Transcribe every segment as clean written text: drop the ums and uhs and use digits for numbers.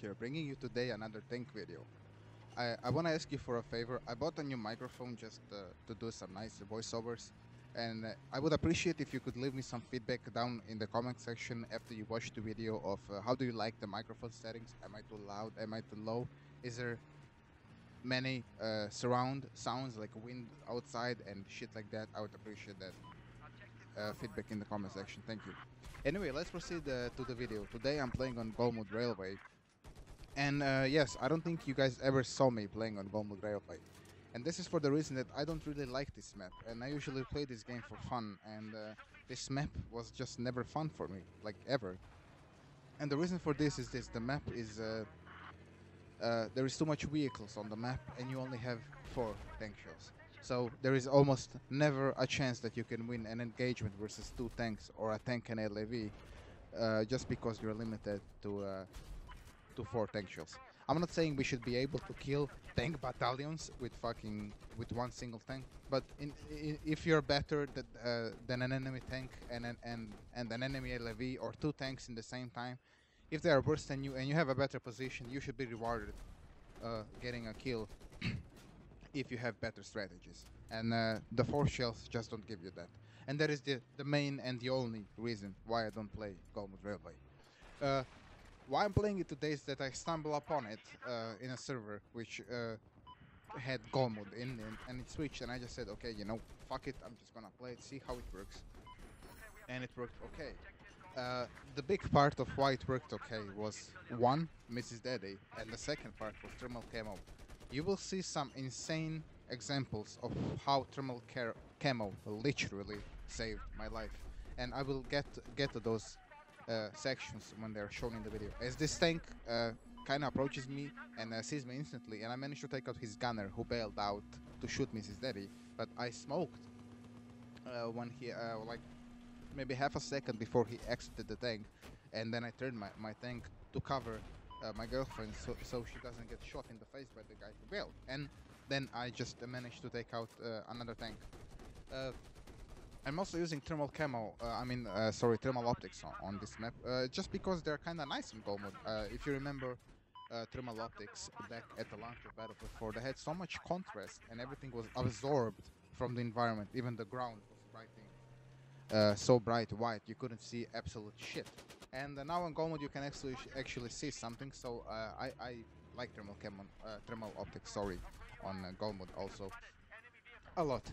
here, bringing you today another tank video. I want to ask you for a favor. I bought a new microphone just to do some nice voiceovers, and I would appreciate if you could leave me some feedback down in the comment section after you watch the video of how do you like the microphone settings. Am I too loud? Am I too low? Is there many surround sounds like wind outside and shit like that? I would appreciate that feedback in the comment section. Thank you. Anyway, let's proceed to the video. Today I'm playing on Golmud Railway. And yes, I don't think you guys ever saw me playing on Golmud Railway. And this is for the reason that I don't really like this map. And I usually play this game for fun. And this map was just never fun for me, like ever. And the reason for this is this. The map is... there is too much vehicles on the map and you only have 4 tank shells. So there is almost never a chance that you can win an engagement versus 2 tanks or a tank and LAV just because you're limited to 4 tank shells. I'm not saying we should be able to kill tank battalions with one single tank, but if you're better than an enemy tank and an enemy LAV or 2 tanks in the same time, if they are worse than you and you have a better position, you should be rewarded getting a kill if you have better strategies. And the 4 shells just don't give you that. And that is the main and the only reason why I don't play Golmud Railway. Why I'm playing it today is that I stumbled upon it in a server which had Golmud in it, and it switched, and I just said, okay, you know, fuck it, I'm just gonna play it, see how it works. And it worked okay. The big part of why it worked okay was 1, Mrs. Daddy, and the second part was thermal camo. You will see some insane examples of how thermal camo literally saved my life, and I will get to those sections when they're shown in the video. As this tank kind of approaches me and sees me instantly, and I managed to take out his gunner who bailed out to shoot Mrs. Daddy, but I smoked when he like maybe half a second before he exited the tank, and then I turned my tank to cover my girlfriend so she doesn't get shot in the face by the guy who bailed, and then I just managed to take out another tank. I'm also using thermal camo, thermal optics on this map, just because they're kinda nice in Golmud. If you remember thermal optics back at the launch of Battlefield 4, they had so much contrast and everything was absorbed from the environment. Even the ground was brighting, so bright white you couldn't see absolute shit. And now in Golmud you can actually see something, so I like thermal optics, on Golmud also a lot.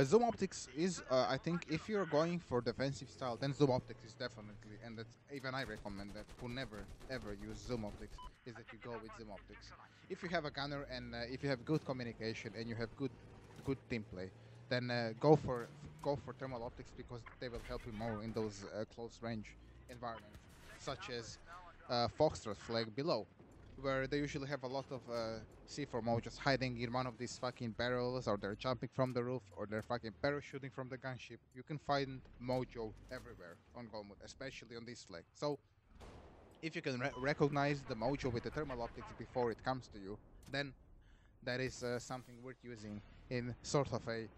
Zoom optics is, I think, if you're going for defensive style, then zoom optics is definitely, and that's even I recommend that. Who never ever use zoom optics is that you go with zoom optics. If you have a gunner and if you have good communication and you have good team play, then go for thermal optics because they will help you more in those close range environments, such as Foxtrot flag below, where they usually have a lot of C4 Mo just hiding in one of these fucking barrels, or they're jumping from the roof, or they're fucking parachuting from the gunship. You can find Mojo everywhere on Golmud, especially on this flag. So if you can recognize the Mojo with the thermal optics before it comes to you, then that is something worth using in sort of a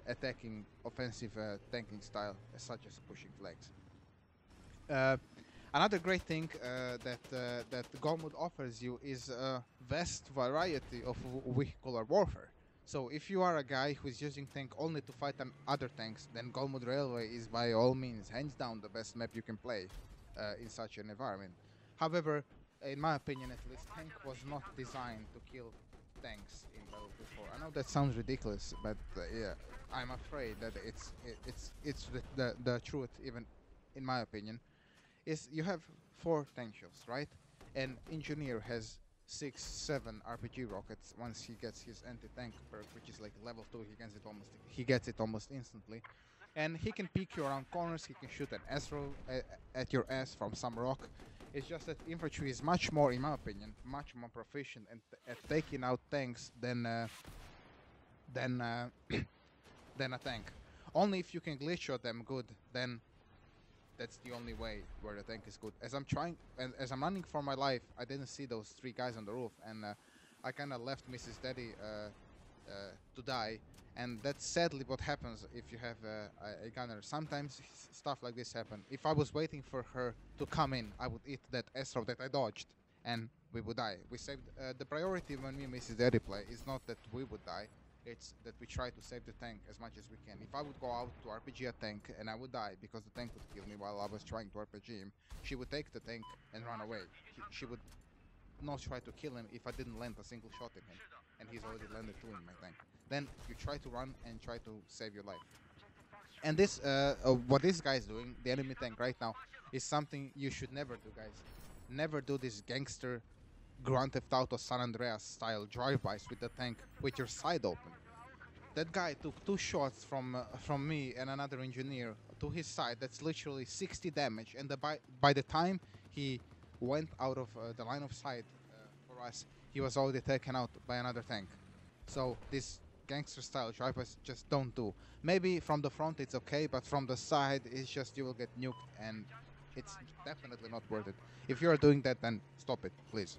attacking offensive tanking style, such as pushing flags. Another great thing that Golmud offers you is a vast variety of vehicular warfare. So if you are a guy who is using tank only to fight other tanks, then Golmud Railway is by all means, hands down, the best map you can play in such an environment. However, in my opinion at least, tank was not designed to kill tanks in Battlefield 4. I know that sounds ridiculous, but yeah, I'm afraid that it's the truth, even in my opinion. Is you have 4 tank shells, right? And engineer has 6-7 RPG rockets once he gets his anti-tank perk, which is like level 2. He gets it almost instantly, and he can peek you around corners. He can shoot an S-roll at your ass from some rock. It's just that infantry is much more, in my opinion, much more proficient at taking out tanks than a tank. Only if you can glitch shot them good, then that's the only way where the tank is good. As I'm running for my life, I didn't see those 3 guys on the roof, and I kind of left Mrs. Daddy to die. And that's sadly what happens if you have a gunner. Sometimes stuff like this happen. If I was waiting for her to come in, I would eat that astro that I dodged, and we would die. We saved the priority when we miss the replay is not that we would die, it's that we try to save the tank as much as we can. If I would go out to RPG a tank and I would die because the tank would kill me while I was trying to RPG him, she would take the tank and run away. She would not try to kill him if I didn't land a single shot in him, and he's already landed two in my tank. Then you try to run and try to save your life. And this, what this guy is doing, the enemy tank right now, is something you should never do, guys. Never do this gangster Grand Theft Auto San Andreas style drive-bys with the tank with your side open. That guy took 2 shots from me and another engineer to his side. That's literally 60 damage, and by the time he went out of the line of sight for us, he was already taken out by another tank. So this gangster style drive-bys just don't do. Maybe from the front it's okay, but from the side it's just you will get nuked, and it's definitely not worth it. If you are doing that, then stop it, please.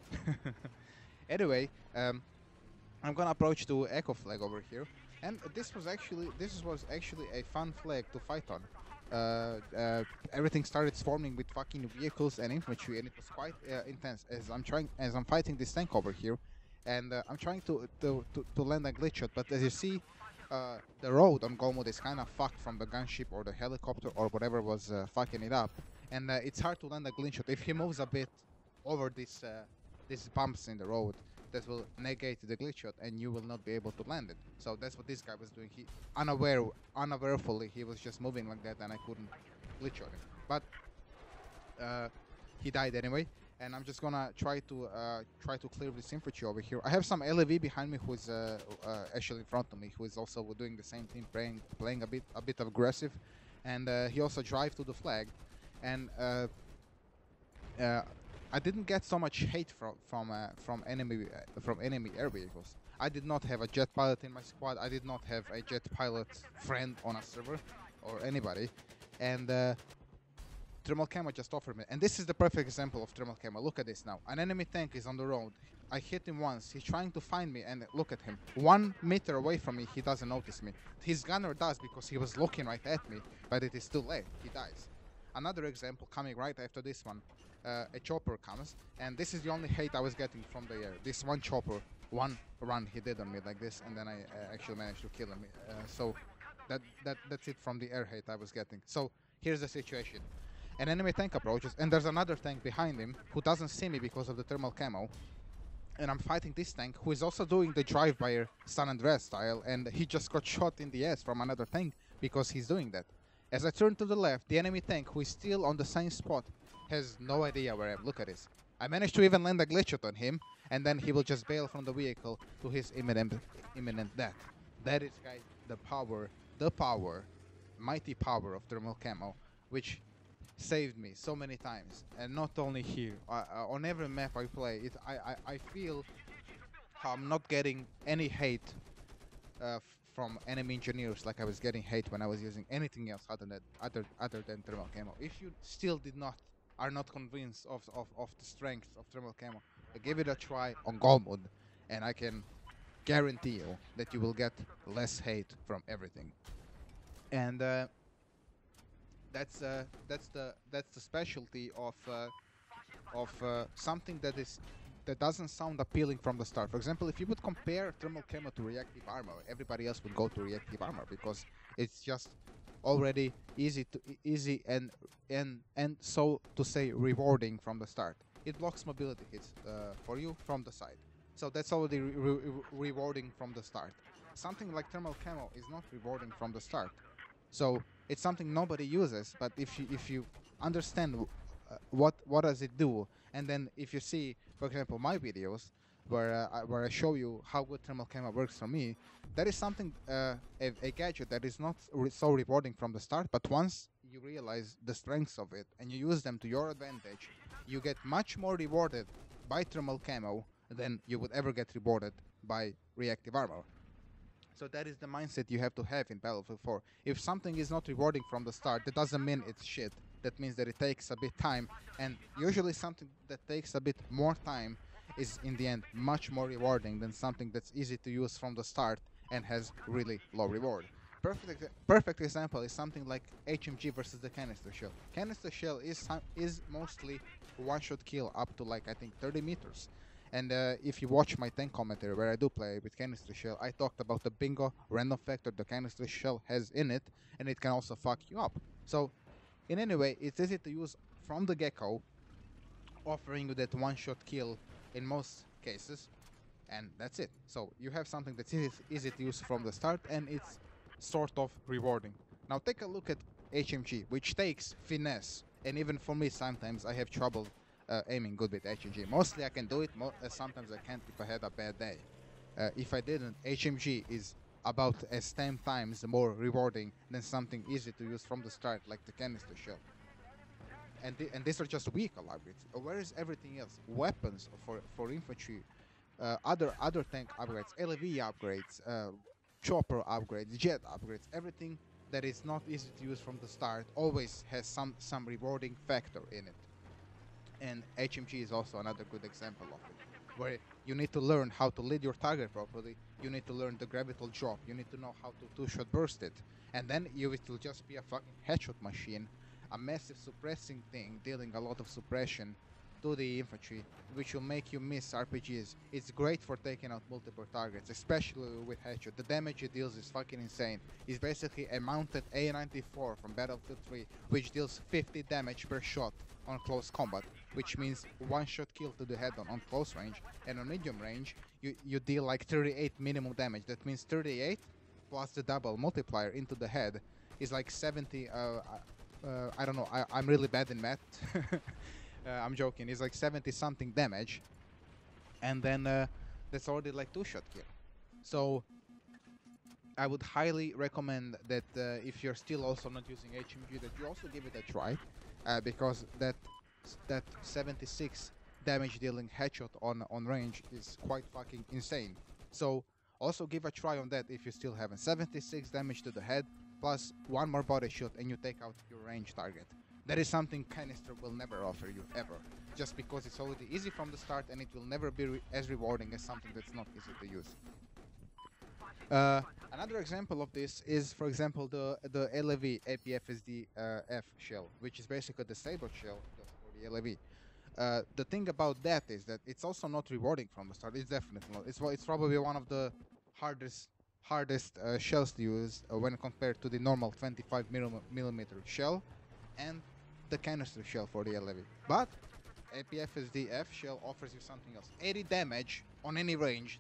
Anyway, I'm gonna approach to Echo flag over here, and this was actually a fun flag to fight on. Everything started swarming with fucking vehicles and infantry, and it was quite intense as I'm fighting this tank over here, and I'm trying to land a glitch shot. But as you see, the road on Golmud is kind of fucked from the gunship or the helicopter or whatever was fucking it up, and it's hard to land a glitch shot. If he moves a bit over these bumps in the road, that will negate the glitch shot, and you will not be able to land it. So that's what this guy was doing. He unawarefully, he was just moving like that, and I couldn't glitch shot him. But he died anyway, and I'm just gonna try to clear this infantry over here. I have some LAV behind me who is actually in front of me, who is also doing the same thing, playing a bit aggressive, and he also drive to the flag, and I didn't get so much hate from enemy air vehicles. I did not have a jet pilot in my squad. I did not have a jet pilot friend on a server or anybody, and Thermal Camo just offered me. And this is the perfect example of Thermal Camo. Look at this now. An enemy tank is on the road. I hit him once. He's trying to find me, and look at him. 1 meter away from me, he doesn't notice me. His gunner does because he was looking right at me, but it is too late. He dies. Another example coming right after this one. A chopper comes, and this is the only hate I was getting from the air. This one chopper, one run he did on me like this, and then I actually managed to kill him. So that's it from the air hate I was getting. So here's the situation. An enemy tank approaches, and there's another tank behind him who doesn't see me because of the thermal camo. And I'm fighting this tank who is also doing the drive-by San Andreas style, and he just got shot in the ass from another tank because he's doing that. As I turn to the left, the enemy tank, who is still on the same spot, has no idea where I am. Look at this. I managed to even land a glitch shot on him, and then he will just bail from the vehicle to his imminent death. That is, guys, the power, mighty power of thermal camo, which saved me so many times. And not only here, on every map I play, I feel how I'm not getting any hate from enemy engineers like I was getting hate when I was using anything else other than thermal camo. If you still are not convinced of the strength of thermal camo, give it a try on Golmud, and I can guarantee you that you will get less hate from everything. And that's the specialty of something that doesn't sound appealing from the start. For example, if you would compare thermal camo to reactive armor, everybody else would go to reactive armor because it's just already easy and so to say rewarding from the start. It blocks mobility hits for you from the side, so that's already rewarding from the start. Something like thermal camo is not rewarding from the start, so it's something nobody uses. But if you understand what does it do, and then if you see, for example, my videos where I show you how good thermal camo works for me, that is something, a gadget that is not so rewarding from the start, but once you realize the strengths of it and you use them to your advantage, you get much more rewarded by thermal camo than you would ever get rewarded by reactive armor. So that is the mindset you have to have in Battlefield 4. If something is not rewarding from the start, that doesn't mean it's shit. That means that it takes a bit time, and usually something that takes a bit more time is in the end much more rewarding than something that's easy to use from the start and has really low reward. Perfect example is something like HMG versus the canister shell. Canister shell is mostly one-shot kill up to like I think 30 meters. And if you watch my tank commentary where I do play with canister shell, I talked about the bingo random factor the canister shell has in it, and it can also fuck you up. So in any way, it's easy to use from the get-go, offering you that one-shot kill in most cases, and that's it. So you have something that's easy to use from the start, and it's sort of rewarding. Now take a look at HMG, which takes finesse, and even for me sometimes I have trouble aiming good with HMG. Mostly I can do it, sometimes I can't if I had a bad day. If I didn't, HMG is about as 10 times more rewarding than something easy to use from the start like the canister shell. And these are just vehicle upgrades. Where is everything else? Weapons for infantry, other tank upgrades, LV upgrades, chopper upgrades, jet upgrades. Everything that is not easy to use from the start always has some rewarding factor in it. And HMG is also another good example of it, where you need to learn how to lead your target properly. You need to learn the gravital drop. You need to know how to two-shot burst it, and then you will just be a fucking headshot machine, a massive suppressing thing, dealing a lot of suppression to the infantry, which will make you miss RPGs. It's great for taking out multiple targets, especially with headshot. The damage it deals is fucking insane. It's basically a mounted A94 from Battlefield 3, which deals 50 damage per shot on close combat, which means one shot kill to the head on close range, and on medium range you deal like 38 minimum damage. That means 38 plus the double multiplier into the head is like 70. I don't know, I'm really bad in math. I'm joking. It's like 70 something damage, and then that's already like 2-shot kill. So I would highly recommend that if you're still also not using HMG, that you also give it a try, because that 76 damage dealing headshot on range is quite fucking insane. So also give a try on that if you still haven't. 76 damage to the head plus one more body shot and you take out your range target. That is something canister will never offer you, ever. Just because it's already easy from the start, and it will never be as rewarding as something that's not easy to use. Another example of this is, for example, the LAV APFSD F shell, which is basically the saber shell for the LAV. The thing about that is that it's also not rewarding from the start. It's definitely not. It's probably one of the hardest shells to use when compared to the normal 25 millimeter shell and the canister shell for the LAV. But APFSD-F shell offers you something else. 80 damage on any range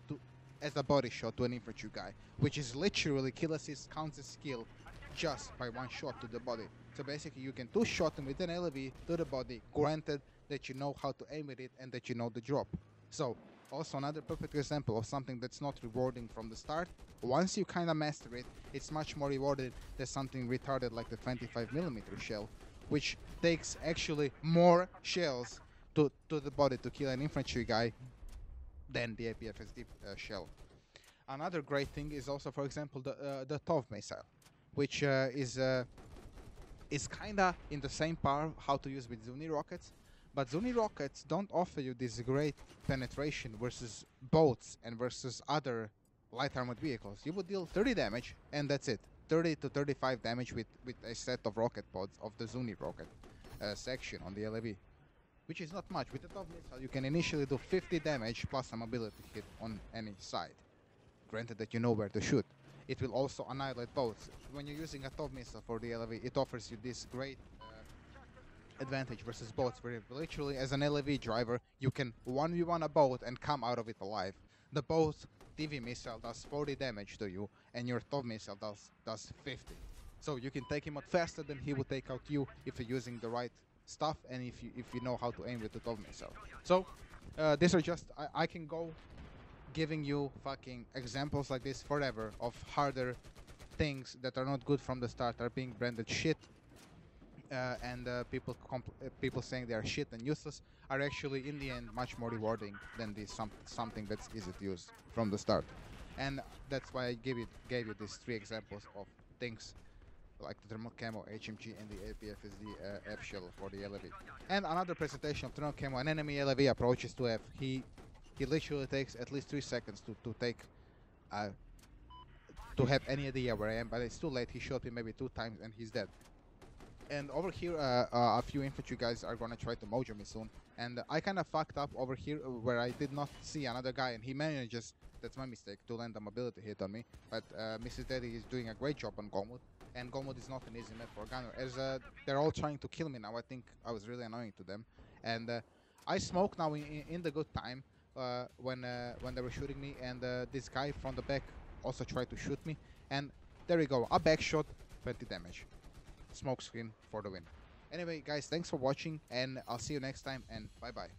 as a body shot to an infantry guy, which is literally kill assist counts as skill just by one shot to the body. So basically you can two-shot him with an LAV to the body, granted that you know how to aim with it and that you know the drop. So also another perfect example of something that's not rewarding from the start. Once you kind of master it, it's much more rewarded than something retarded like the 25 millimeter shell, which takes actually more shells to the body to kill an infantry guy than the APFSD shell. Another great thing is also, for example, the TOV missile, which is kinda in the same power how to use with Zuni rockets, but Zuni rockets don't offer you this great penetration versus boats and versus other light armored vehicles. You would deal 30 damage and that's it. 30 to 35 damage with a set of rocket pods of the Zuni rocket section on the LAV, which is not much. With the TOV missile, you can initially do 50 damage plus some ability hit on any side, granted that you know where to shoot. It will also annihilate boats. When you're using a TOV missile for the LAV, it offers you this great advantage versus boats, where literally as an LAV driver, you can 1v1 a boat and come out of it alive. The boat TV missile does 40 damage to you, and your TOV missile does 50. So you can take him out faster than he would take out you if you're using the right stuff and if you know how to aim with the TOV missile. So these are just I can go giving you fucking examples like this forever of harder things that are not good from the start, are being branded shit, and people saying they are shit and useless are actually in the end much more rewarding than this something that's easy to use from the start. And that's why I gave you these 3 examples of things like the thermal camo, HMG, and the APFSD F shell for the LAV. And another presentation of thermal camo, an enemy LAV approaches to F. He literally takes at least 3 seconds to take to have any idea where I am, but it's too late. He shot me maybe 2 times and he's dead. And over here, a few infantry guys are gonna try to mojo me soon. And I kind of fucked up over here where I did not see another guy, and he manages, that's my mistake, to land a mobility hit on me. But Mrs. Daddy is doing a great job on Golmud, and Golmud is not an easy map for a gunner. As they're all trying to kill me now, I think I was really annoying to them. And I smoke now in the good time when they were shooting me, and this guy from the back also tried to shoot me. And there we go, a back shot, 20 damage. Smoke screen for the win. Anyway, guys, thanks for watching, and I'll see you next time, and bye bye.